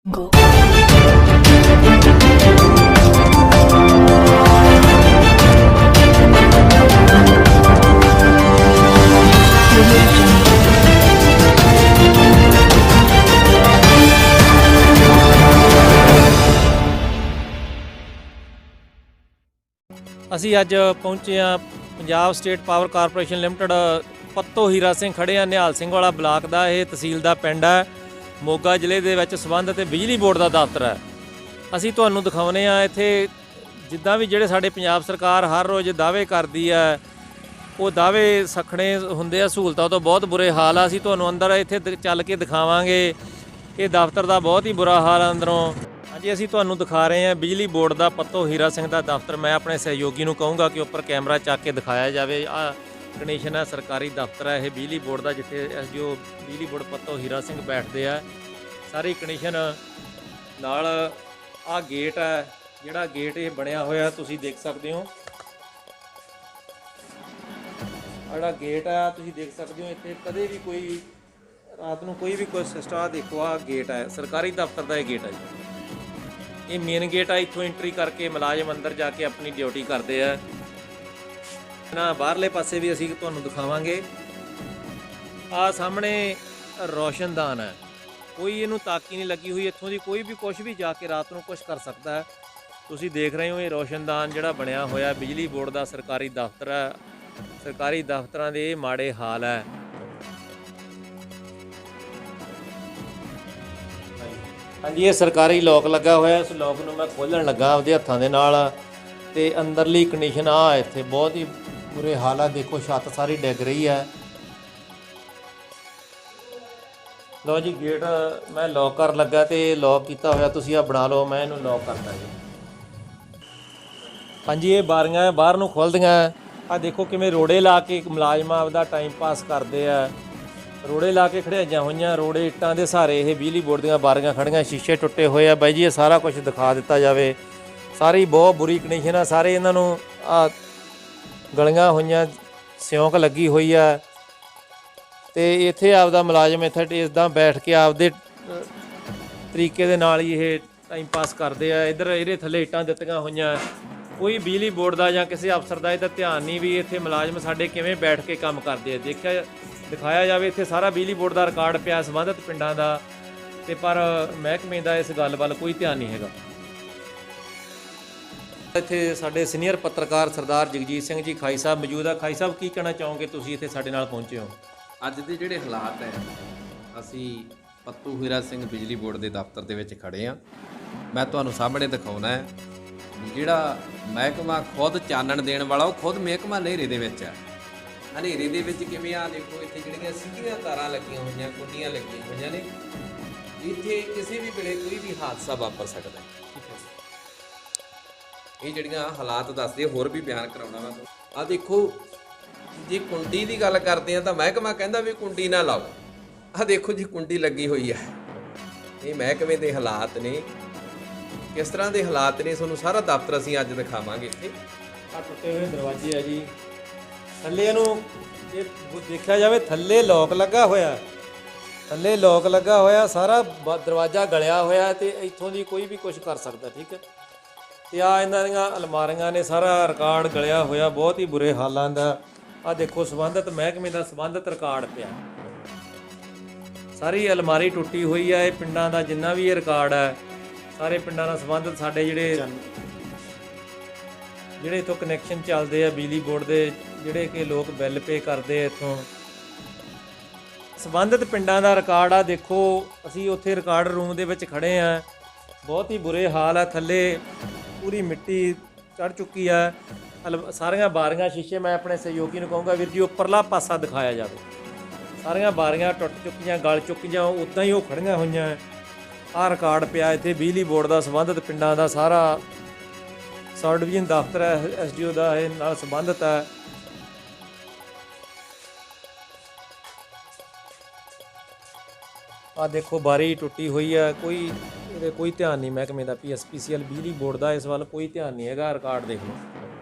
Go. ਅਸੀਂ ਅੱਜ ਪਹੁੰਚੇ ਹਾਂ Punjab state power corporation limited Patto Hira Singh ਖੜੇ ਹਾਂ। ਨਿਹਾਲ ਸਿੰਘ ਵਾਲਾ ਬਲਾਕ ਦਾ ਇਹ ਤਹਿਸੀਲ ਦਾ ਪਿੰਡ ਹੈ, ਮੋਗਾ ਜ਼ਿਲ੍ਹੇ ਦੇ ਵਿੱਚ ਸੰਬੰਧ ਤੇ ਬਿਜਲੀ ਬੋਰਡ ਦਾ ਦਫ਼ਤਰ ਹੈ। ਅਸੀਂ ਤੁਹਾਨੂੰ ਦਿਖਾਉਂਦੇ ਹਾਂ ਇੱਥੇ ਜਿੱਦਾਂ ਵੀ ਜਿਹੜੇ ਸਾਡੇ ਪੰਜਾਬ ਸਰਕਾਰ ਹਰ ਰੋਜ਼ ਦਾਅਵੇ ਕਰਦੀ ਹੈ, ਉਹ ਦਾਅਵੇ ਸਖਣੇ ਹੁੰਦੇ ਆ, ਸਹੂਲਤਾਂ ਤੋਂ ਬਹੁਤ ਬੁਰੇ ਹਾਲ ਆ। ਅਸੀਂ ਤੁਹਾਨੂੰ ਅੰਦਰ ਇੱਥੇ ਚੱਲ ਕੇ ਦਿਖਾਵਾਂਗੇ। ਇਹ ਦਫ਼ਤਰ ਦਾ ਬਹੁਤ ਹੀ ਬੁਰਾ ਹਾਲ ਆ ਅੰਦਰੋਂ। ਹਾਂਜੀ, ਅਸੀਂ ਤੁਹਾਨੂੰ ਦਿਖਾ ਰਹੇ ਹਾਂ ਬਿਜਲੀ ਬੋਰਡ ਦਾ ਪੱਤੋ ਹੀਰਾ ਸਿੰਘ ਦਾ ਦਫ਼ਤਰ। ਮੈਂ ਆਪਣੇ ਸਹਿਯੋਗੀ ਨੂੰ ਕਹੂੰਗਾ ਕਿ ਉੱਪਰ ਕੈਮਰਾ ਚੱਕ ਕੇ ਦਿਖਾਇਆ ਜਾਵੇ। ਆਹ ਕੰਡੀਸ਼ਨ ਹੈ, ਸਰਕਾਰੀ ਦਫ਼ਤਰ ਹੈ ਇਹ ਬਿਜਲੀ ਬੋਰਡ ਦਾ, ਜਿੱਥੇ ਐਸਡੀਓ ਬਿਜਲੀ ਬੋਰਡ ਪੱਤੋ ਹੀਰਾ ਸਿੰਘ ਬੈਠਦੇ ਆ। ਸਾਰੀ ਕੰਡੀਸ਼ਨ ਨਾਲ ਆਹ ਗੇਟ ਹੈ, ਜਿਹੜਾ ਗੇਟ ਇਹ ਬਣਿਆ ਹੋਇਆ ਤੁਸੀਂ ਦੇਖ ਸਕਦੇ ਹੋ। ਜਿਹੜਾ ਗੇਟ ਆ ਤੁਸੀਂ ਦੇਖ ਸਕਦੇ ਹੋ, ਇੱਥੇ ਕਦੇ ਵੀ ਕੋਈ ਰਾਤ ਨੂੰ ਕੋਈ ਵੀ ਸਿਸਟਮ ਦੇਖੋ, ਆਹ ਗੇਟ ਹੈ ਸਰਕਾਰੀ ਦਫ਼ਤਰ ਦਾ। ਇਹ ਗੇਟ ਹੈ ਜੀ, ਇਹ ਮੇਨ ਗੇਟ ਆ। ਇੱਥੋਂ ਐਂਟਰੀ ਕਰਕੇ ਮੁਲਾਜ਼ਮ ਅੰਦਰ ਜਾ ਕੇ ਆਪਣੀ ਡਿਊਟੀ ਕਰਦੇ ਆ। ਨਾ ਬਾਹਰਲੇ ਪਾਸੇ ਵੀ ਅਸੀਂ ਤੁਹਾਨੂੰ ਦਿਖਾਵਾਂਗੇ। ਆਹ ਸਾਹਮਣੇ ਰੋਸ਼ਨਦਾਨ ਹੈ, ਕੋਈ ਇਹਨੂੰ ਤਾਕੀ ਨਹੀਂ ਲੱਗੀ ਹੋਈ। ਇੱਥੋਂ ਦੀ ਕੋਈ ਵੀ ਕੁਛ ਵੀ ਜਾ ਕੇ ਰਾਤ ਨੂੰ ਕੁਛ ਕਰ ਸਕਦਾ ਹੈ। ਤੁਸੀਂ ਦੇਖ ਰਹੇ ਹੋ ਇਹ ਰੋਸ਼ਨਦਾਨ ਜਿਹੜਾ ਬਣਿਆ ਹੋਇਆ ਬਿਜਲੀ ਬੋਰਡ ਦਾ ਸਰਕਾਰੀ ਦਫ਼ਤਰ ਹੈ। ਸਰਕਾਰੀ ਦਫ਼ਤਰਾਂ ਦੇ ਇਹ ਮਾੜੇ ਹਾਲ ਹੈ। ਹਾਂਜੀ, ਇਹ ਸਰਕਾਰੀ ਲੋਕ ਲੱਗਾ ਹੋਇਆ। ਇਸ ਲੋਕ ਨੂੰ ਮੈਂ ਖੋਲ੍ਹਣ ਲੱਗਾ ਆਪਦੇ ਹੱਥਾਂ ਦੇ ਨਾਲ, ਤੇ ਅੰਦਰਲੀ ਕੰਡੀਸ਼ਨ ਆ ਇੱਥੇ ਬਹੁਤ ਹੀ ਬੁਰੇ ਹਾਲ ਆ। ਦੇਖੋ ਛੱਤ ਸਾਰੀ ਡਿੱਗ ਰਹੀ ਹੈ। ਲਓ ਜੀ, ਗੇਟ ਮੈਂ ਲੌਕ ਕਰਨ ਲੱਗਾ ਤੇ ਲੌਕ ਕੀਤਾ ਹੋਇਆ, ਤੁਸੀਂ ਆ ਬਣਾ ਲਓ। ਮੈਂ ਇਹਨੂੰ ਲੌਕ ਕਰਦਾ ਜੀ। ਹਾਂਜੀ, ਇਹ ਬਾਰੀਆਂ ਬਾਹਰ ਨੂੰ ਖੁੱਲ੍ਹਦੀਆਂ। ਆ ਦੇਖੋ ਕਿਵੇਂ ਰੋੜੇ ਲਾ ਕੇ ਮੁਲਾਜ਼ਮ ਆਪਦਾ ਟਾਈਮ ਪਾਸ ਕਰਦੇ ਆ। ਰੋੜੇ ਲਾ ਕੇ ਖੜਿਆਈਆਂ ਹੋਈਆਂ, ਰੋੜੇ ਇੱਟਾਂ ਦੇ ਸਹਾਰੇ ਇਹ ਬਿਜਲੀ ਬੋਰਡ ਦੀਆਂ ਬਾਰੀਆਂ ਖੜੀਆਂ। ਸ਼ੀਸ਼ੇ ਟੁੱਟੇ ਹੋਏ ਆ ਬਾਈ ਜੀ, ਇਹ ਸਾਰਾ ਕੁਝ ਦਿਖਾ ਦਿੱਤਾ ਜਾਵੇ। ਸਾਰੀ ਬਹੁਤ ਬੁਰੀ ਕੰਡੀਸ਼ਨ ਆ। ਸਾਰੇ ਇਹਨਾਂ ਨੂੰ ਆ ਗਲੀਆਂ ਹੋਈਆਂ, ਸਿਉਂਕ ਲੱਗੀ ਹੋਈ ਆ, ਤੇ ਇੱਥੇ ਆਪਦਾ ਮੁਲਾਜ਼ਮ ਇੱਥੇ ਇੱਦਾਂ ਬੈਠ ਕੇ ਆਪਦੇ ਤਰੀਕੇ ਦੇ ਨਾਲ ਹੀ ਇਹ ਟਾਈਮ ਪਾਸ ਕਰਦੇ ਆ। ਇੱਧਰ ਇਹਦੇ ਥੱਲੇ ਇੱਟਾਂ ਦਿੱਤੀਆਂ ਹੋਈਆਂ। ਕੋਈ ਬਿਜਲੀ ਬੋਰਡ ਦਾ ਜਾਂ ਕਿਸੇ ਅਫਸਰ ਦਾ ਇਹਦਾ ਧਿਆਨ ਨਹੀਂ ਵੀ ਇੱਥੇ ਮੁਲਾਜ਼ਮ ਸਾਡੇ ਕਿਵੇਂ ਬੈਠ ਕੇ ਕੰਮ ਕਰਦੇ ਆ। ਦਿਖਾਇਆ ਜਾਵੇ। ਇੱਥੇ ਸਾਰਾ ਬਿਜਲੀ ਬੋਰਡ ਦਾ ਰਿਕਾਰਡ ਪਿਆ ਸੰਬੰਧਿਤ ਪਿੰਡਾਂ ਦਾ, ਤੇ ਪਰ ਮਹਿਕਮੇ ਦਾ ਇਸ ਗੱਲ ਵੱਲ ਕੋਈ ਧਿਆਨ ਨਹੀਂ ਹੈਗਾ। ਇੱਥੇ ਸਾਡੇ ਸੀਨੀਅਰ ਪੱਤਰਕਾਰ ਸਰਦਾਰ ਜਗਜੀਤ ਸਿੰਘ ਜੀ ਖਾਈ ਸਾਹਿਬ ਮੌਜੂਦ ਆ। ਖਾਈ ਸਾਹਿਬ, ਕੀ ਕਹਿਣਾ ਚਾਹੋਗੇ ਤੁਸੀਂ ਇੱਥੇ ਸਾਡੇ ਨਾਲ ਪਹੁੰਚੇ ਹੋ? ਅੱਜ ਦੇ ਜਿਹੜੇ ਹਾਲਾਤ ਹੈ, ਅਸੀਂ ਪੱਤੂ ਹੀਰਾ ਸਿੰਘ ਬਿਜਲੀ ਬੋਰਡ ਦੇ ਦਫ਼ਤਰ ਦੇ ਵਿੱਚ ਖੜੇ ਹਾਂ। ਮੈਂ ਤੁਹਾਨੂੰ ਸਾਹਮਣੇ ਦਿਖਾਉਣਾ ਹੈ ਜਿਹੜਾ ਮਹਿਕਮਾ ਖੁਦ ਚਾਨਣ ਦੇਣ ਵਾਲਾ, ਉਹ ਖੁਦ ਮਹਿਕਮਾ ਹਨੇਰੇ ਦੇ ਵਿੱਚ ਹੈ। ਹਨੇਰੇ ਦੇ ਵਿੱਚ ਕਿਵੇਂ ਆ ਦੇਖੋ, ਇੱਥੇ ਜਿਹੜੀਆਂ ਸਿੱਧੀਆਂ ਤਾਰਾਂ ਲੱਗੀਆਂ ਹੋਈਆਂ, ਕੁੰਡੀਆਂ ਲੱਗੀਆਂ ਹੋਈਆਂ ਨੇ। ਇੱਥੇ ਕਿਸੇ ਵੀ ਵੇਲੇ ਕੋਈ ਵੀ ਹਾਦਸਾ ਵਾਪਰ ਸਕਦਾ ਹੈ। ਇਹ ਜਿਹੜੀਆਂ ਹਾਲਾਤ ਦੱਸਦੇ, ਹੋਰ ਵੀ ਬਿਆਨ ਕਰਾਉਣਾ ਮੈਂ। ਆ ਦੇਖੋ, ਜੇ ਕੁੰਡੀ ਦੀ ਗੱਲ ਕਰਦੇ ਆ ਤਾਂ ਮਹਿਕਮਾ ਕਹਿੰਦਾ ਵੀ ਕੁੰਡੀ ਨਾ ਲਾਓ। ਆ ਦੇਖੋ ਜੀ, ਕੁੰਡੀ ਲੱਗੀ ਹੋਈ ਹੈ। ਇਹ ਮਹਿਕਮੇ ਦੇ ਹਾਲਾਤ ਨੇ। ਕਿਸ ਤਰ੍ਹਾਂ ਦੇ ਹਾਲਾਤ ਨੇ ਤੁਹਾਨੂੰ ਸਾਰਾ ਦਫ਼ਤਰ ਅਸੀਂ ਅੱਜ ਦਿਖਾਵਾਂਗੇ। ਇੱਥੇ ਆ ਟੁੱਟੇ ਹੋਏ ਦਰਵਾਜ਼ੇ ਆ ਜੀ। ਥੱਲੇ ਇਹਨੂੰ ਇਹ ਦੇਖਿਆ ਜਾਵੇ, ਥੱਲੇ ਲੋਕ ਲੱਗਾ ਹੋਇਆ, ਥੱਲੇ ਲੋਕ ਲੱਗਾ ਹੋਇਆ, ਸਾਰਾ ਦਰਵਾਜ਼ਾ ਗਲਿਆ ਹੋਇਆ, ਤੇ ਇੱਥੋਂ ਦੀ ਕੋਈ ਵੀ ਕੁਝ ਕਰ ਸਕਦਾ। ਠੀਕ ਹੈ, ਤੇ ਆ ਇਹਨਾਂ ਦੀਆਂ ਅਲਮਾਰੀਆਂ ਨੇ, ਸਾਰਾ ਰਿਕਾਰਡ ਗਲਿਆ ਹੋਇਆ, ਬਹੁਤ ਹੀ ਬੁਰੇ ਹਾਲਾਂ ਦਾ। ਆ ਦੇਖੋ ਸੰਬੰਧਿਤ ਮਹਿਕਮੇ ਦਾ ਸੰਬੰਧਿਤ ਰਿਕਾਰਡ ਪਿਆ, ਸਾਰੀ ਅਲਮਾਰੀ ਟੁੱਟੀ ਹੋਈ ਆ। ਇਹ ਪਿੰਡਾਂ ਦਾ ਜਿੰਨਾ ਵੀ ਇਹ ਰਿਕਾਰਡ ਹੈ, ਸਾਰੇ ਪਿੰਡਾਂ ਨਾਲ ਸੰਬੰਧਿਤ ਸਾਡੇ ਜਿਹੜੇ ਇੱਥੋਂ ਕਨੈਕਸ਼ਨ ਚੱਲਦੇ ਆ ਬਿਜਲੀ ਬੋਰਡ ਦੇ, ਜਿਹੜੇ ਕਿ ਲੋਕ ਬਿੱਲ ਪੇ ਕਰਦੇ ਆ, ਇੱਥੋਂ ਸੰਬੰਧਿਤ ਪਿੰਡਾਂ ਦਾ ਰਿਕਾਰਡ ਆ। ਦੇਖੋ, ਅਸੀਂ ਉੱਥੇ ਰਿਕਾਰਡ ਰੂਮ ਦੇ ਵਿੱਚ ਖੜੇ ਆ। ਬਹੁਤ ਹੀ ਬੁਰੇ ਹਾਲ ਆ। ਥੱਲੇ ਪੂਰੀ ਮਿੱਟੀ ਚੜ੍ਹ ਚੁੱਕੀ ਆ। ਸਾਰੀਆਂ ਬਾਰੀਆਂ ਸ਼ੀਸ਼ੇ, ਮੈਂ ਆਪਣੇ ਸਹਿਯੋਗੀ ਨੂੰ ਕਹੂੰਗਾ ਵੀਰ ਜੀ ਉੱਪਰਲਾ ਪਾਸਾ ਦਿਖਾਇਆ ਜਾਵੇ। ਸਾਰੀਆਂ ਬਾਰੀਆਂ ਟੁੱਟ ਚੁੱਕੀਆਂ, ਗਲ ਚੁੱਕੀਆਂ, ਉੱਦਾਂ ਹੀ ਉਹ ਖੜੀਆਂ ਹੋਈਆਂ। ਆਹ ਰਿਕਾਰਡ ਪਿਆ ਇੱਥੇ ਬਿਜਲੀ ਬੋਰਡ ਦਾ ਸੰਬੰਧਿਤ ਪਿੰਡਾਂ ਦਾ। ਸਾਰਾ ਸਬ ਡਿਵੀਜ਼ਨ ਦਫ਼ਤਰ ਹੈ ਐਸਡੀਓ ਦਾ, ਇਹ ਨਾਲ ਸੰਬੰਧਿਤ ਹੈ। ਆ ਦੇਖੋ, ਬਾਰੀ ਟੁੱਟੀ ਹੋਈ ਹੈ। ਇਹਦੇ ਕੋਈ ਧਿਆਨ ਨਹੀਂ ਮਹਿਕਮੇ ਦਾ, PSPCL ਬਿਜਲੀ ਬੋਰਡ ਦਾ ਇਸ ਵੱਲ ਕੋਈ ਧਿਆਨ ਨਹੀਂ ਹੈਗਾ। ਰਿਕਾਰਡ ਦੇਖ ਲਓ।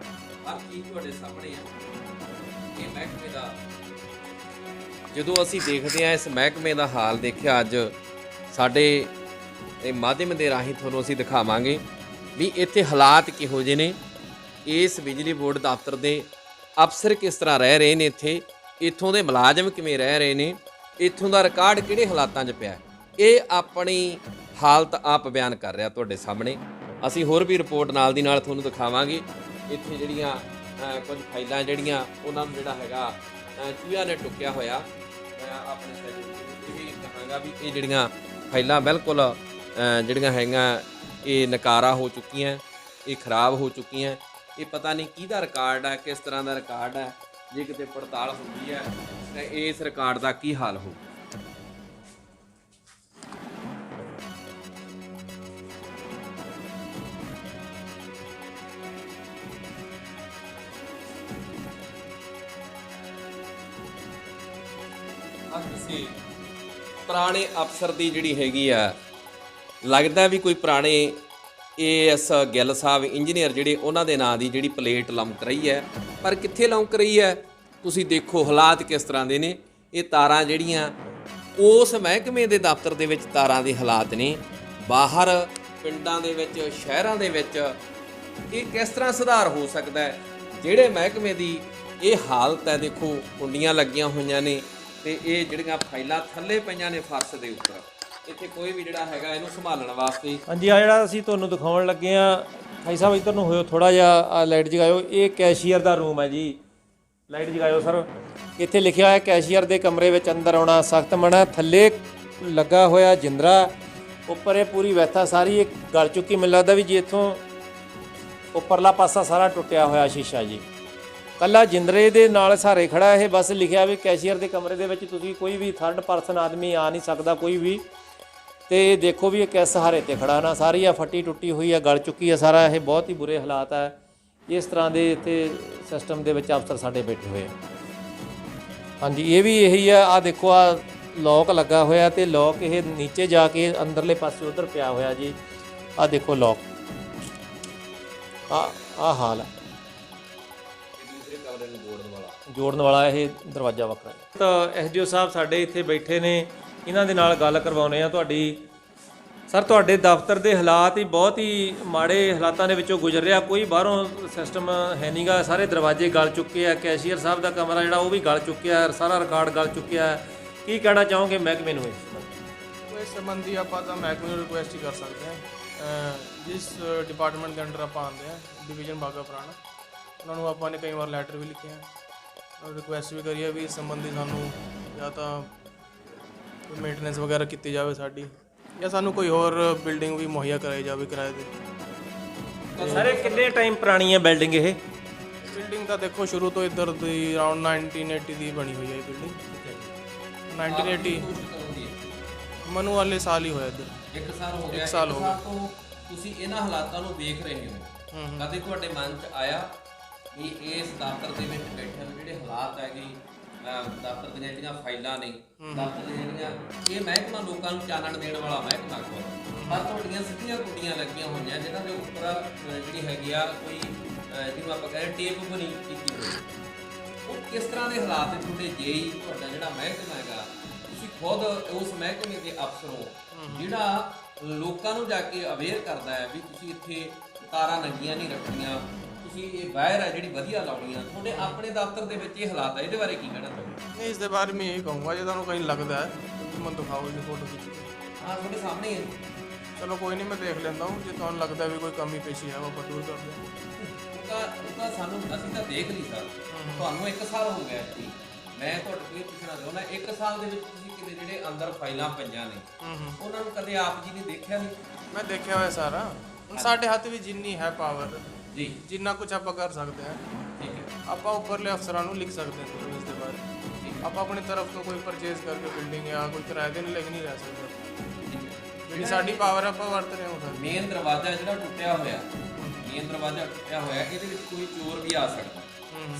ਹਰ ਚੀਜ਼ ਤੁਹਾਡੇ ਸਾਹਮਣੇ ਹੈ। ਇਹ ਮਹਿਕਮੇ ਦਾ ਜਦੋਂ ਅਸੀਂ ਦੇਖਦੇ ਹਾਂ, ਇਸ ਮਹਿਕਮੇ ਦਾ ਹਾਲ ਦੇਖਿਆ ਅੱਜ ਸਾਡੇ ਦੇ ਮਾਧਿਅਮ ਦੇ ਰਾਹੀਂ ਤੁਹਾਨੂੰ ਅਸੀਂ ਦਿਖਾਵਾਂਗੇ ਵੀ ਇੱਥੇ ਹਾਲਾਤ ਕਿਹੋ ਜਿਹੇ ਨੇ, ਇਸ ਬਿਜਲੀ ਬੋਰਡ ਦਫ਼ਤਰ ਦੇ ਅਫਸਰ ਕਿਸ ਤਰ੍ਹਾਂ ਰਹਿ ਰਹੇ ਨੇ, ਇੱਥੋਂ ਦੇ ਮੁਲਾਜ਼ਮ ਕਿਵੇਂ ਰਹਿ ਰਹੇ ਨੇ, ਇੱਥੋਂ ਦਾ ਰਿਕਾਰਡ ਕਿਹੜੇ ਹਾਲਾਤਾਂ 'ਚ ਪਿਆ, ਇਹ ਆਪਣੀ ਹਾਲਤ ਆਪ ਬਿਆਨ ਕਰ ਰਿਹਾ ਤੁਹਾਡੇ ਸਾਹਮਣੇ। ਅਸੀਂ ਹੋਰ ਵੀ ਰਿਪੋਰਟ ਨਾਲ ਦੀ ਨਾਲ ਤੁਹਾਨੂੰ ਦਿਖਾਵਾਂਗੇ। ਇੱਥੇ ਜਿਹੜੀਆਂ ਕੁਝ ਫਾਈਲਾਂ ਜਿਹੜੀਆਂ ਉਹਨਾਂ ਨੂੰ ਜਿਹੜਾ ਹੈਗਾ ਚੂਹਿਆਂ ਨੇ ਟੁੱਕਿਆ ਹੋਇਆ। ਮੈਂ ਆਪਣੇ ਸਹਿਯੋਗੀ ਇਹ ਕਹਾਂਗਾ ਵੀ ਇਹ ਜਿਹੜੀਆਂ ਫਾਈਲਾਂ ਬਿਲਕੁਲ ਜਿਹੜੀਆਂ ਹੈਗੀਆਂ ਇਹ ਨਕਾਰਾ ਹੋ ਚੁੱਕੀਆਂ, ਇਹ ਖਰਾਬ ਹੋ ਚੁੱਕੀਆਂ। ਇਹ ਪਤਾ ਨਹੀਂ ਕਿਹਦਾ ਰਿਕਾਰਡ ਹੈ, ਕਿਸ ਤਰ੍ਹਾਂ ਦਾ ਰਿਕਾਰਡ ਹੈ। ਜੇ ਕਿਤੇ ਪੜਤਾਲ ਹੁੰਦੀ ਹੈ ਤਾਂ ਇਸ ਰਿਕਾਰਡ ਦਾ ਕੀ ਹਾਲ ਹੋਊ। ਕਿਸੇ ਪੁਰਾਣੇ ਅਫਸਰ ਦੀ ਜਿਹੜੀ ਹੈਗੀ ਆ, ਲੱਗਦਾ ਵੀ ਕੋਈ ਪੁਰਾਣੇ ਏਐਸ ਗਿੱਲ ਸਾਹਿਬ ਇੰਜੀਨੀਅਰ ਜਿਹੜੇ ਉਹਨਾਂ ਦੇ ਨਾਂ ਦੀ ਜਿਹੜੀ ਪਲੇਟ ਲਮਕ ਰਹੀ ਹੈ, ਪਰ ਕਿੱਥੇ ਲਮਕ ਰਹੀ ਹੈ ਤੁਸੀਂ ਦੇਖੋ ਹਾਲਾਤ ਕਿਸ ਤਰ੍ਹਾਂ ਦੇ ਨੇ। ਇਹ ਤਾਰਾਂ ਜਿਹੜੀਆਂ ਉਸ ਮਹਿਕਮੇ ਦੇ ਦਫ਼ਤਰ ਦੇ ਵਿੱਚ ਤਾਰਾਂ ਦੇ ਹਾਲਾਤ ਨੇ, ਬਾਹਰ ਪਿੰਡਾਂ ਦੇ ਵਿੱਚ ਸ਼ਹਿਰਾਂ ਦੇ ਵਿੱਚ ਇਹ ਕਿਸ ਤਰ੍ਹਾਂ ਸੁਧਾਰ ਹੋ ਸਕਦਾ ਹੈ। ਜਿਹੜੇ ਮਹਿਕਮੇ ਦੀ ਇਹ ਹਾਲਤ ਹੈ, ਦੇਖੋ ਕੁੰਡੀਆਂ ਲੱਗੀਆਂ ਹੋਈਆਂ ਨੇ ਤੇ ਇਹ ਜਿਹੜੀਆਂ ਫਾਈਲਾਂ ਥੱਲੇ ਪਈਆਂ ਨੇ ਫਰਸ਼ ਦੇ ਉੱਪਰ, ਇੱਥੇ ਕੋਈ ਵੀ ਜਿਹੜਾ ਹੈਗਾ ਇਹਨੂੰ ਸੰਭਾਲਣ ਵਾਸਤੇ। ਹਾਂਜੀ, ਆ ਜਿਹੜਾ ਅਸੀਂ ਤੁਹਾਨੂੰ ਦਿਖਾਉਣ ਲੱਗੇ ਆ, ਭਾਈ ਸਾਹਿਬ ਇੱਧਰ ਨੂੰ ਹੋਇਓ ਥੋੜਾ ਜਿਹਾ, ਆ ਲਾਈਟ ਜਗਾਇਓ। ਇਹ ਕੈਸ਼ੀਅਰ ਦਾ ਰੂਮ ਹੈ ਜੀ, ਲਾਈਟ ਜਗਾਇਓ ਸਰ। ਇੱਥੇ ਲਿਖਿਆ ਹੋਇਆ ਕੈਸ਼ੀਅਰ ਦੇ ਕਮਰੇ ਵਿੱਚ ਅੰਦਰ ਆਉਣਾ ਸਖਤ ਮਨਾ। ਥੱਲੇ ਲੱਗਾ ਹੋਇਆ ਜਿੰਦਰਾ, ਉੱਪਰ ਇਹ ਪੂਰੀ ਵੈਥਾ ਸਾਰੀ ਇਹ ਗਲ ਚੁੱਕੀ। ਮੈਨੂੰ ਲੱਗਦਾ ਵੀ ਜੀ ਇੱਥੋਂ ਉੱਪਰਲਾ ਪਾਸਾ ਸਾਰਾ ਟੁੱਟਿਆ ਹੋਇਆ ਸ਼ੀਸ਼ਾ ਜੀ, ਕੱਲਾ ਜਿੰਦਰੇ ਦੇ ਨਾਲ ਸਹਾਰੇ ਖੜਾ ਇਹ। ਬਸ ਲਿਖਿਆ ਵੀ ਕੈਸ਼ੀਅਰ ਦੇ ਕਮਰੇ ਦੇ ਵਿੱਚ ਤੁਸੀਂ ਕੋਈ ਵੀ ਥਰਡ ਪਰਸਨ ਆਦਮੀ ਆ ਨਹੀਂ ਸਕਦਾ ਕੋਈ ਵੀ। ਤੇ ਦੇਖੋ ਵੀ ਇਹ ਕਿਸ ਸਹਾਰੇ ਤੇ ਖੜਾ ਨਾ, ਸਾਰੀ ਆ ਫੱਟੀ ਟੁੱਟੀ ਹੋਈ ਆ, ਗਲ ਚੁੱਕੀ ਆ ਸਾਰਾ। ਇਹ ਬਹੁਤ ਹੀ ਬੁਰੇ ਹਾਲਾਤ ਹੈ। ਇਸ ਤਰ੍ਹਾਂ ਦੇ ਇੱਥੇ ਸਿਸਟਮ ਦੇ ਵਿੱਚ ਅਫਸਰ ਸਾਡੇ ਬੈਠੇ ਹੋਏ ਆ। ਹਾਂਜੀ, ਇਹ ਵੀ ਇਹੀ ਆ। ਆ ਦੇਖੋ ਆ ਲੋਕ ਲੱਗਾ ਹੋਇਆ ਤੇ ਲੋਕ ਇਹ ਨੀਚੇ ਜਾ ਕੇ ਅੰਦਰਲੇ ਪਾਸੇ ਉਧਰ ਪਿਆ ਹੋਇਆ ਜੀ। ਆ ਦੇਖੋ ਲੋਕ, ਆ ਹਾਲ ਹੈ। ਜੋੜਨ ਵਾਲਾ ਇਹ ਦਰਵਾਜ਼ਾ ਵੱਖਰਾ ਹੈ। ਤਾਂ ਐਸਡੀਓ ਸਾਹਿਬ ਸਾਡੇ ਇੱਥੇ ਬੈਠੇ ਨੇ, ਇਹਨਾਂ ਦੇ ਨਾਲ ਗੱਲ ਕਰਵਾਉਂਦੇ ਆ ਤੁਹਾਡੀ। ਸਰ, ਤੁਹਾਡੇ ਦਫ਼ਤਰ ਦੇ ਹਾਲਾਤ ਹੀ ਬਹੁਤ ਹੀ ਮਾੜੇ ਹਾਲਾਤਾਂ ਦੇ ਵਿੱਚੋਂ ਗੁਜ਼ਰ ਰਿਹਾ। ਕੋਈ ਬਾਹਰੋਂ ਸਿਸਟਮ ਹੈ ਨਹੀਂਗਾ, ਸਾਰੇ ਦਰਵਾਜ਼ੇ ਗਲ ਚੁੱਕੇ ਆ। ਕੈਸ਼ੀਅਰ ਸਾਹਿਬ ਦਾ ਕਮਰਾ ਜਿਹੜਾ ਉਹ ਵੀ ਗਲ ਚੁੱਕਿਆ, ਸਾਰਾ ਰਿਕਾਰਡ ਗਲ ਚੁੱਕਿਆ। ਕੀ ਕਹਿਣਾ ਚਾਹੋਗੇ ਮਹਿਕਮੇ ਨੂੰ ਇਸ ਸੰਬੰਧੀ ਆਪਾਂ ਤਾਂ ਮਹਿਕਮੇ ਨੂੰ ਰਿਕੁਐਸਟ ਹੀ ਕਰ ਸਕਦੇ ਹਾਂ। ਜਿਸ ਡਿਪਾਰਟਮੈਂਟ ਦੇ ਅੰਡਰ ਆਪਾਂ ਆਉਂਦੇ ਹਾਂ, ਡਿਵੀਜ਼ਨ ਬਾਗਾ ਪੁਰਾਣਾ, ਉਹਨਾਂ ਨੂੰ ਆਪਾਂ ਨੇ ਕਈ ਵਾਰ ਲੈਟਰ ਵੀ ਲਿਖੇ ਆ, ਰਿਕੁਐਸਟ ਵੀ ਕਰੀ ਹੈ ਵੀ ਇਸ ਸੰਬੰਧੀ ਸਾਨੂੰ ਜਾਂ ਤਾਂ ਕੋਈ ਮੇਨਟੇਨੈਂਸ ਵਗੈਰਾ ਕੀਤੀ ਜਾਵੇ ਸਾਡੀ, ਜਾਂ ਸਾਨੂੰ ਕੋਈ ਹੋਰ ਬਿਲਡਿੰਗ ਵੀ ਮੁਹੱਈਆ ਕਰਾਈ ਜਾਵੇ ਕਿਰਾਏ ਤੇ। ਸਾਰੇ ਕਿੰਨੇ ਟਾਈਮ ਪੁਰਾਣੀ ਹੈ ਬਿਲਡਿੰਗ ਇਹ? ਬਿਲਡਿੰਗ ਤਾਂ ਦੇਖੋ ਸ਼ੁਰੂ ਤੋਂ ਇੱਧਰ ਦੀ ਅਰਾਊਂਡ 1980 ਦੀ ਬਣੀ ਹੋਈ ਹੈ ਇਹ ਬਿਲਡਿੰਗ। 1980 ਮੈਨੂੰ ਵਾਲੇ ਸਾਲ ਹੀ ਹੋਇਆ ਇੱਧਰ। 1 ਸਾਲ ਹੋ ਗਿਆ। 1 ਸਾਲ ਹੋ ਗਿਆ। ਤੁਸੀਂ ਇਹਨਾਂ ਹਾਲਾਤਾਂ ਨੂੰ ਦੇਖ ਰਹੇ ਹੋ, ਕਦੇ ਤੁਹਾਡੇ ਮਨ 'ਚ ਆਇਆ ਵੀ ਇਸ ਦਫ਼ਤਰ ਦੇ ਵਿੱਚ ਬੈਠੇ ਨੂੰ ਜਿਹੜੇ ਹਾਲਾਤ ਹੈਗੇ, ਦਫ਼ਤਰ ਦੀਆਂ ਜਿਹੜੀਆਂ ਫਾਈਲਾਂ ਨੇ, ਦਫ਼ਤਰ ਦੀਆਂ ਜਿਹੜੀਆਂ ਇਹ ਮਹਿਕਮਾ ਲੋਕਾਂ ਨੂੰ ਚਾਨਣ ਦੇਣ ਵਾਲਾ ਮਹਿਕਮਾ ਕੋਲ, ਪਰ ਤੁਹਾਡੀਆਂ ਸਿੱਧੀਆਂ ਕੁੰਡੀਆਂ ਲੱਗੀਆਂ ਹੋਈਆਂ ਜਿਹਨਾਂ ਦੇ ਉੱਪਰ ਜਿਹੜੀ ਹੈਗੀ ਆ ਕੋਈ ਜਿਹਨੂੰ ਆਪਾਂ ਕਹਿੰਦੇ ਟੇਪ ਬਣੀ ਕੀਤੀ ਹੋਈ। ਉਹ ਕਿਸ ਤਰ੍ਹਾਂ ਦੇ ਹਾਲਾਤ ਤੁਹਾਡੇ ਜੇਈ ਤੁਹਾਡਾ ਜਿਹੜਾ ਮਹਿਕਮਾ ਹੈਗਾ, ਤੁਸੀਂ ਖੁਦ ਉਸ ਮਹਿਕਮੇ ਦੇ ਅਫਸਰ ਹੋ ਜਿਹੜਾ ਲੋਕਾਂ ਨੂੰ ਜਾ ਕੇ ਅਵੇਅਰ ਕਰਦਾ ਹੈ ਵੀ ਤੁਸੀਂ ਇੱਥੇ ਤਾਰਾਂ ਨੰਗੀਆਂ ਨਹੀਂ ਰੱਖਣੀਆਂ, ਤੁਸੀਂ ਇਹ ਵਾਇਰ ਹੈ ਜਿਹੜੀ ਵਧੀਆ ਲਾਉਣੀ ਆ। ਤੁਹਾਡੇ ਆਪਣੇ ਦਫ਼ਤਰ ਦੇ ਵਿੱਚ ਇਹ ਹਾਲਾਤ ਹੈ, ਇਹਦੇ ਬਾਰੇ ਕੀ ਕਹਿਣਾ ਚਾਹੁੰਦੇ? ਨਹੀਂ, ਇਸ ਦੇ ਬਾਰੇ ਮੈਂ ਇਹ ਕਹੂੰਗਾ ਜੇ ਤੁਹਾਨੂੰ ਕहीं ਲੱਗਦਾ ਹੈ ਤੁਸੀਂ ਮੈਨੂੰ ਦਿਖਾਓ ਇਹ ਫੋਟੋ ਖਿੱਚ ਕੇ। ਹਾਂ, ਤੁਹਾਡੇ ਸਾਹਮਣੇ ਹੀ ਹੈ। ਚਲੋ ਕੋਈ ਨਹੀਂ, ਮੈਂ ਦੇਖ ਲੈਂਦਾ ਹੂੰ। ਜੇ ਤੁਹਾਨੂੰ ਲੱਗਦਾ ਵੀ ਕੋਈ ਕਮੀ ਪੇਸ਼ੀ ਹੈ ਉਹ ਆਪਾਂ ਦੂਰ ਕਰਦੇ ਹਾਂ। ਉਹਦਾ ਸਾਨੂੰ ਅਸੀਂ ਤਾਂ ਦੇਖ ਲਈ ਸਰ, ਤੁਹਾਨੂੰ 1 ਸਾਲ ਹੋ ਗਿਆ ਇੱਥੇ। ਮੈਂ ਤੁਹਾਡੇ ਕੋਲ ਇਹ ਪੁੱਛਣਾ ਚਾਹੁੰਦਾ, 1 ਸਾਲ ਦੇ ਵਿੱਚ ਤੁਸੀਂ ਕਿਤੇ ਜਿਹੜੇ ਅੰਦਰ ਫਾਈਲਾਂ ਪਈਆਂ ਨੇ ਉਹਨਾਂ ਨੂੰ ਕਦੇ ਆਪ ਜੀ ਨੇ ਦੇਖਿਆ ਨਹੀਂ? ਮੈਂ ਦੇਖਿਆ ਹੋਇਆ ਸਾਰਾ। ਹੁਣ ਸਾਡੇ ਹੱਥ ਵੀ ਜਿੰਨੀ ਹੈ ਪਾਵਰ ਜੀ, ਜਿੰਨਾ ਕੁਝ ਆਪਾਂ ਕਰ ਸਕਦੇ ਹਾਂ, ਠੀਕ ਹੈ। ਆਪਾਂ ਉੱਪਰਲੇ ਅਫਸਰਾਂ ਨੂੰ ਲਿਖ ਸਕਦੇ ਹਾਂ ਇਸ ਦੇ ਬਾਰੇ। ਆਪਾਂ ਆਪਣੀ ਤਰਫ ਤੋਂ ਕੋਈ ਪਰਚੇਜ਼ ਕਰਕੇ ਬਿਲਡਿੰਗ ਜਾਂ ਕੋਈ ਕਿਰਾਏ ਦੇ ਨਹੀਂ ਲੈ ਕੇ ਨਹੀਂ ਰਹਿ ਸਕਦਾ। ਜਿਹੜੀ ਸਾਡੀ ਪਾਵਰ ਆਪਾਂ ਵਰਤ ਰਹੇ ਹਾਂ ਸਰ। ਮੇਨ ਦਰਵਾਜ਼ਾ ਜਿਹੜਾ ਟੁੱਟਿਆ ਹੋਇਆ, ਇਹਦੇ ਵਿੱਚ ਕੋਈ ਚੋਰ ਵੀ ਆ ਸਕਦਾ।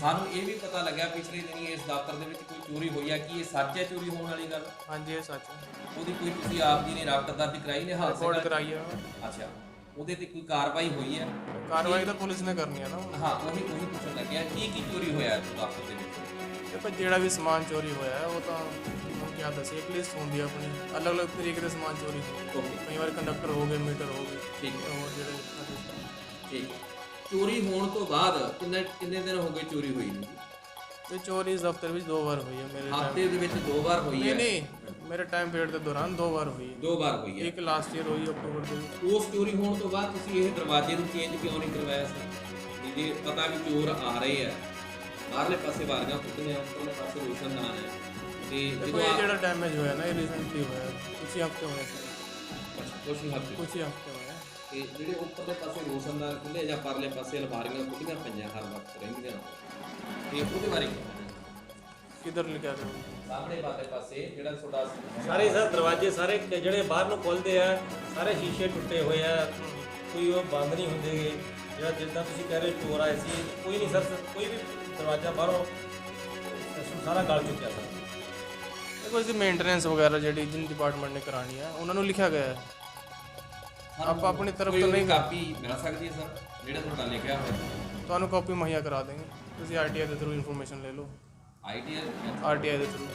ਸਾਨੂੰ ਇਹ ਵੀ ਪਤਾ ਲੱਗਿਆ ਪਿਛਲੇ ਦਿਨੀ ਇਸ ਦਫ਼ਤਰ ਦੇ ਵਿੱਚ ਕੋਈ ਚੋਰੀ ਹੋਈ ਆ। ਕੀ ਇਹ ਸੱਚ ਹੈ ਚੋਰੀ ਹੋਣ ਵਾਲੀ ਗੱਲ? ਹਾਂਜੀ, ਇਹ ਸੱਚ ਹੈ। ਉਹਦੀ ਕੋਈ ਤੁਸੀਂ ਆਪ ਜੀ ਨੇ ਰਾਬਤਾ ਦਰਜ ਕਰਾਈ ਨੇ? ਰਿਪੋਰਟ ਕਰਾਈ ਹੈ। ਅੱਛਾ, ਉਹਦੇ ਤੇ ਕੋਈ ਕਾਰਵਾਈ ਹੋਈ ਹੈ? ਕਾਰਵਾਈ ਤਾਂ ਪੁਲਿਸ ਨੇ ਕਰਨੀ ਹੈ ਨਾ। ਹਾਂ, ਉਹੀ ਪੁੱਛਣ ਲੱਗਿਆ ਕੀ ਚੋਰੀ ਹੋਇਆ ਦਫ਼ਤਰ ਦੇ ਵਿੱਚ? ਦੇਖੋ ਜਿਹੜਾ ਵੀ ਸਮਾਨ ਚੋਰੀ ਹੋਇਆ ਹੈ ਉਹ ਤਾਂ क्या दस एक लिस्ट होंगी अपनी अलग अलग तरीके के समान चोरी हो कई बार कंडक्टर हो गए मीटर हो गए ठीक है और ਜਿਹੜੇ ਠੀਕ ਹੈ ਚੋਰੀ ਹੋਣ ਤੋਂ ਬਾਅਦ ਕਿੰਨੇ ਦਿਨ ਹੋ ਗਏ ਚੋਰੀ ਹੋਈ ਨੂੰ ये चोरी इस दफ्तर में 2 बार हुई है मेरे ਹਫ਼ਤੇ ਦੇ ਵਿੱਚ 2 ਵਾਰ ਹੋਈ ਹੈ नहीं मेरे टाइम पीरियड के दौरान 2 बार हुई है 2 ਵਾਰ ਹੋਈ ਹੈ एक लास्ट ईयर हुई अक्टूबर के ਉਸ ਚੋਰੀ ਹੋਣ ਤੋਂ ਬਾਅਦ ਤੁਸੀਂ ਇਹ ਦਰਵਾਜ਼ੇ ਨੂੰ ਚੇਂਜ ਕਿਉਂ ਨਹੀਂ ਕਰਵਾਇਆ ਸੀ ਜੇ ਪਤਾ ਵੀ ਚੋਰ ਆ ਰਹੇ ਆ ਬਾਹਰਲੇ ਪਾਸੇ ਵਾਰੀਆਂ ਫੁੱਟੀਆਂ ਉੱਪਰਲੇ ਪਾਸੇ ਰੋਸ਼ਨਦਾਨ ਹੈ ਤੇ देखो ये ਜਿਹੜਾ डैमेज होया ना ये रिसेंटली होया कुछ ही हफ्ते हुए सर ਕੁਛ ਹੀ ਹੱਥ कुछ ही हफ्ते हुए ਤੇ ਜਿਹੜੇ ਉੱਪਰਲੇ ਪਾਸੇ ਰੋਸ਼ਨਦਾਨ ਖੁੱਲੇ ਜਾਂ ਪਰਲੇ ਪਾਸੇ ਅਲਮਾਰੀਆਂ ਖੁੱਲੀਆਂ ਪਈਆਂ ਹਰ ਵਕਤ ਰਹਿੰਦੀਆਂ ਤੇ ਉਹਦੇ ਬਾਰੇ किधर लिखा था ਸਾਹਮਣੇ ਵਾਲੇ ਪਾਸੇ ਜਿਹੜਾ ਤੁਹਾਡਾ ਸਾਰੇ ਸਰ ਦਰਵਾਜ਼ੇ ਸਾਰੇ ਜਿਹੜੇ ਬਾਹਰ ਨੂੰ ਖੁੱਲਦੇ ਆ ਸਾਰੇ ਸ਼ੀਸ਼ੇ ਟੁੱਟੇ ਹੋਏ ਆ ਕੋਈ ਉਹ ਬੰਦ ਨਹੀਂ ਹੁੰਦੇਗੇ ਜਿਹੜਾ ਜਿੱਦਾਂ ਤੁਸੀਂ ਕਹਿ ਰਹੇ ਚੋਰ ਆਏ ਸੀ ਕੋਈ ਨਹੀਂ ਸਰ ਕੋਈ ਵੀ ਦਰਵਾਜ਼ਾ ਬਾਹਰੋਂ ਸਿਸਟਮ ਸਾਰਾ ਗਲ ਚੁੱਕਿਆ ਸਰ देखो इसकी मेंटेनेंस वगैरह ਜਿਹੜੀ जिन डिपार्टमेंट ने करानी है ਉਹਨਾਂ ਨੂੰ ਲਿਖਿਆ ਗਿਆ ਹੈ ਆਪਾਂ ਆਪਣੀ ਤਰਫ ਤੋਂ ਨਹੀਂ ਕਾਪੀ ਮਿਲ ਸਕਦੀ ਹੈ ਸਰ ਜਿਹੜਾ ਤੁਹਾਡਾ ਲਿਖਿਆ ਹੋਇਆ ਤੁਹਾਨੂੰ ਕਾਪੀ ਮੁਹੱਈਆ ਕਰਾ ਦੇंगे ਤੁਸੀਂ ਆਰਟੀਆਈ ਦੇ ਥਰੂ ਇਨਫੋਰਮੇਸ਼ਨ ਲੈ ਲਓ ਆਈਡੀਆ ਆਰਟੀਆਈ ਦੇ ਥਰੂ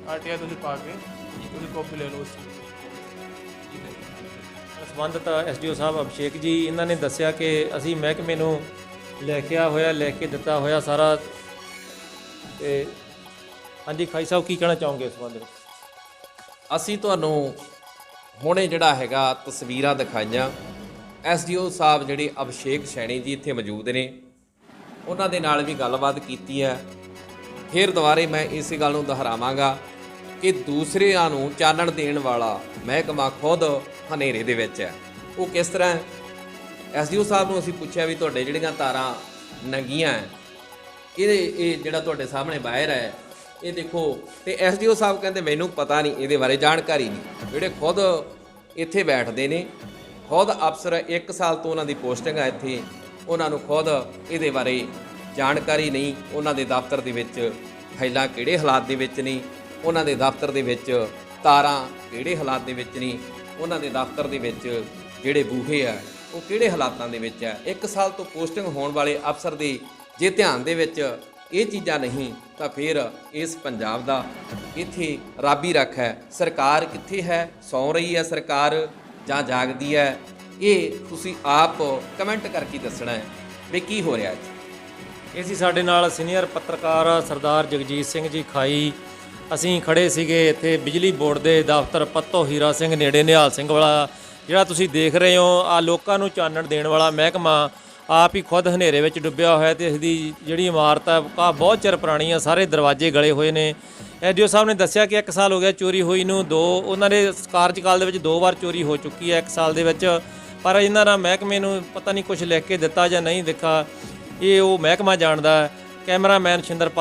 ਆਰਟੀਆਈ ਤੁਸੀਂ ਪਾ ਕੇ ਤੁਸੀਂ ਕਾਪੀ ਲੈ ਲਓ ਉਸ ਚੀਜ਼ ਦੀ ਸੰਬੰਧਿਤ ਐਸਡੀਓ ਸਾਹਿਬ ਅਭਿਸ਼ੇਕ ਜੀ ਇਹਨਾਂ ਨੇ ਦੱਸਿਆ ਕਿ ਅਸੀਂ ਮਹਿਕਮੇ ਨੂੰ ਲਿਖਿਆ ਹੋਇਆ ਲਿਖ ਕੇ ਦਿੱਤਾ ਹੋਇਆ ਸਾਰਾ ਤੇ ਹਾਂਜੀ ਖਾਈ ਸਾਹਿਬ ਕੀ ਕਹਿਣਾ ਚਾਹੋਗੇ ਇਸ ਸੰਬੰਧ ਵਿੱਚ ਅਸੀਂ ਤੁਹਾਨੂੰ ਹੁਣੇ ਜਿਹੜਾ ਹੈਗਾ ਤਸਵੀਰਾਂ ਦਿਖਾਈਆਂ ਐਸਡੀਓ ਸਾਹਿਬ ਜਿਹੜੇ ਅਭਿਸ਼ੇਕ ਸੈਣੀ ਜੀ ਇੱਥੇ ਮੌਜੂਦ ਨੇ ਉਹਨਾਂ ਦੇ ਨਾਲ ਵੀ ਗੱਲਬਾਤ ਕੀਤੀ ਹੈ ਫਿਰ ਦੁਬਾਰੇ ਮੈਂ ਇਸੇ ਗੱਲ ਨੂੰ ਦੁਹਰਾਵਾਂਗਾ ਕਿ ਦੂਸਰਿਆਂ ਨੂੰ ਚਾਨਣ ਦੇਣ ਵਾਲਾ ਮਹਿਕਮਾ ਖੁਦ ਹਨੇਰੇ ਦੇ ਵਿੱਚ ਹੈ ਉਹ ਕਿਸ ਤਰ੍ਹਾਂ ਐਸਡੀਓ ਸਾਹਿਬ ਨੂੰ ਅਸੀਂ ਪੁੱਛਿਆ ਵੀ ਤੁਹਾਡੇ ਜਿਹੜੀਆਂ ਤਾਰਾਂ ਨੰਗੀਆਂ ਹੈ ਇਹ ਜਿਹੜਾ ਤੁਹਾਡੇ ਸਾਹਮਣੇ ਬਾਹਰ ਹੈ ਇਹ ਦੇਖੋ ਤੇ ਐਸਡੀਓ ਸਾਹਿਬ ਕਹਿੰਦੇ ਮੈਨੂੰ ਪਤਾ ਨਹੀਂ ਇਹਦੇ ਬਾਰੇ ਜਾਣਕਾਰੀ ਨਹੀਂ ਜਿਹੜੇ ਖੁਦ ਇੱਥੇ ਬੈਠਦੇ ਨੇ ਖੁਦ ਅਫਸਰ 1 ਸਾਲ ਤੋਂ ਉਹਨਾਂ ਦੀ ਪੋਸਟਿੰਗ ਆ ਇੱਥੇ ਉਹਨਾਂ ਨੂੰ ਖੁਦ ਇਹਦੇ ਬਾਰੇ ਜਾਣਕਾਰੀ ਨਹੀਂ ਉਹਨਾਂ ਦੇ ਦਫ਼ਤਰ ਦੇ ਵਿੱਚ ਫਾਈਲਾਂ ਕਿਹੜੇ ਹਾਲਾਤ ਦੇ ਵਿੱਚ ਨਹੀਂ ਉਹਨਾਂ ਦੇ ਦਫ਼ਤਰ ਦੇ ਵਿੱਚ ਤਾਰਾਂ ਕਿਹੜੇ ਹਾਲਾਤ ਦੇ ਵਿੱਚ ਨਹੀਂ ਉਹਨਾਂ ਦੇ ਦਫ਼ਤਰ ਦੇ ਵਿੱਚ ਜਿਹੜੇ ਬੂਹੇ ਆ ਉਹ ਕਿਹੜੇ ਹਾਲਾਤਾਂ ਦੇ ਵਿੱਚ ਆ 1 ਸਾਲ ਤੋਂ ਪੋਸਟਿੰਗ ਹੋਣ ਵਾਲੇ ਅਫਸਰ ਦੇ ਜੇ ਧਿਆਨ ਦੇ ਵਿੱਚ ਇਹ ਚੀਜ਼ਾਂ ਨਹੀਂ ਤਾਂ ਫਿਰ ਇਸ ਪੰਜਾਬ ਦਾ ਇੱਥੇ ਰੱਬ ਹੀ ਰੱਖ ਹੈ ਸਰਕਾਰ ਕਿੱਥੇ ਹੈ ਸੌਂ ਰਹੀ ਹੈ ਸਰਕਾਰ ਜਾਂ ਜਾਗਦੀ ਹੈ ਇਹ ਤੁਸੀਂ ਆਪ ਕਮੈਂਟ ਕਰਕੇ ਦੱਸਣਾ ਹੈ ਵੀ ਕੀ ਹੋ ਰਿਹਾ ਹੈ ਇਹ ਸੀ ਸਾਡੇ ਨਾਲ ਸੀਨੀਅਰ ਪੱਤਰਕਾਰ ਸਰਦਾਰ ਜਗਜੀਤ ਸਿੰਘ ਜੀ ਖਾਈ ਅਸੀਂ ਖੜੇ ਸੀਗੇ ਇੱਥੇ ਬਿਜਲੀ ਬੋਰਡ ਦੇ ਦਫ਼ਤਰ ਪੱਤੋ ਹੀਰਾ ਸਿੰਘ ਨੇੜੇ ਨਿਹਾਲ ਸਿੰਘ ਵਾਲਾ ਜਿਹੜਾ ਤੁਸੀਂ ਦੇਖ ਰਹੇ ਹੋ ਆ ਲੋਕਾਂ ਨੂੰ ਚਾਨਣ ਦੇਣ ਵਾਲਾ ਮਹਿਕਮਾ ਆਪ ਹੀ ਖੁਦ ਹਨੇਰੇ ਵਿੱਚ ਡੁੱਬਿਆ ਹੋਇਆ ਤੇ ਇਸ ਦੀ ਜਿਹੜੀ ਇਮਾਰਤ ਹੈ ਬਹੁਤ ਚਿਰ ਪੁਰਾਣੀ ਆ ਸਾਰੇ ਦਰਵਾਜ਼ੇ ਗਲੇ ਹੋਏ ਨੇ ਐਡੀਓ ਸਾਹਿਬ ਨੇ ਦੱਸਿਆ ਕਿ 1 ਸਾਲ ਹੋ ਗਿਆ ਚੋਰੀ ਹੋਈ ਨੂੰ ਉਹਨਾਂ ਦੇ ਕਾਰਜਕਾਲ ਦੇ ਵਿੱਚ 2 ਵਾਰ ਚੋਰੀ ਹੋ ਚੁੱਕੀ ਹੈ 1 ਸਾਲ ਦੇ ਵਿੱਚ ਪਰ ਇਹਨਾਂ ਦਾ ਮਹਿਕਮੇ ਨੂੰ ਪਤਾ ਨਹੀਂ ਕੁਝ ਲਿਖ ਕੇ ਦਿੱਤਾ ਜਾਂ ਨਹੀਂ ਦਿੱਤਾ ਇਹ ਉਹ ਮਹਿਕਮਾ ਜਾਣਦਾ ਕੈਮਰਾਮੈਨ ਸ਼ਿੰਦਰਪਾਲ